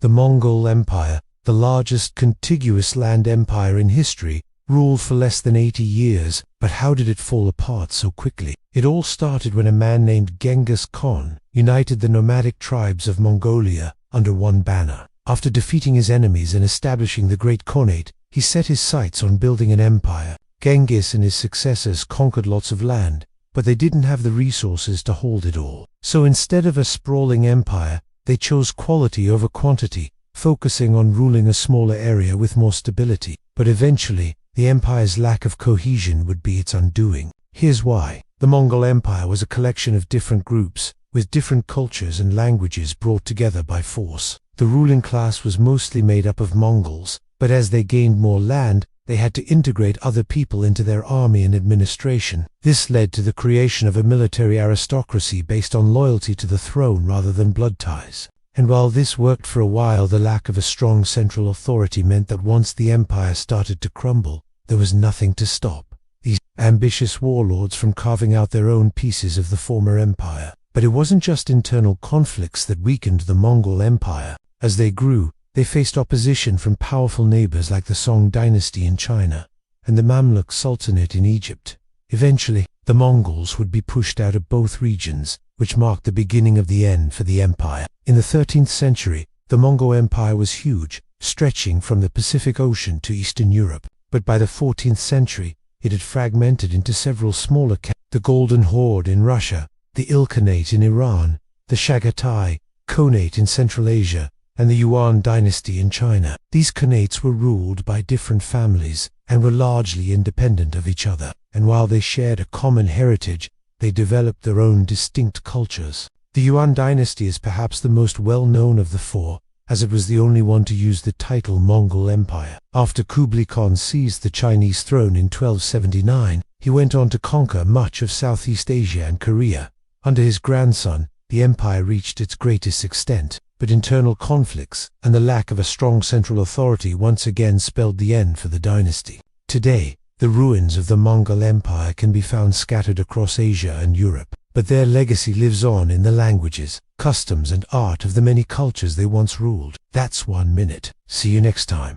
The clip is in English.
The Mongol Empire, the largest contiguous land empire in history, ruled for less than 80 years, but how did it fall apart so quickly? It all started when a man named Genghis Khan united the nomadic tribes of Mongolia under one banner. After defeating his enemies and establishing the Great Khanate, he set his sights on building an empire. Genghis and his successors conquered lots of land, but they didn't have the resources to hold it all. So instead of a sprawling empire, they chose quality over quantity, focusing on ruling a smaller area with more stability. But eventually, the empire's lack of cohesion would be its undoing. Here's why. The Mongol Empire was a collection of different groups, with different cultures and languages brought together by force. The ruling class was mostly made up of Mongols, but as they gained more land, they had to integrate other people into their army and administration. This led to the creation of a military aristocracy based on loyalty to the throne rather than blood ties. And while this worked for a while, the lack of a strong central authority meant that once the empire started to crumble, there was nothing to stop these ambitious warlords from carving out their own pieces of the former empire. But it wasn't just internal conflicts that weakened the Mongol Empire. As they grew, they faced opposition from powerful neighbors like the Song dynasty in China and the Mamluk Sultanate in Egypt. Eventually, the Mongols would be pushed out of both regions, which marked the beginning of the end for the empire. In the 13th century, the Mongol Empire was huge, stretching from the Pacific Ocean to Eastern Europe. But by the 14th century, it had fragmented into several smaller the Golden Horde in Russia, the Ilkhanate in Iran, the Chagatai Khanate in Central Asia, and the Yuan dynasty in China. These khanates were ruled by different families and were largely independent of each other. And while they shared a common heritage, they developed their own distinct cultures. The Yuan dynasty is perhaps the most well-known of the four, as it was the only one to use the title Mongol Empire. After Kublai Khan seized the Chinese throne in 1279, he went on to conquer much of Southeast Asia and Korea. Under his grandson, the empire reached its greatest extent, but internal conflicts and the lack of a strong central authority once again spelled the end for the dynasty. Today, the ruins of the Mongol Empire can be found scattered across Asia and Europe, but their legacy lives on in the languages, customs and art of the many cultures they once ruled. That's 1 minute. See you next time.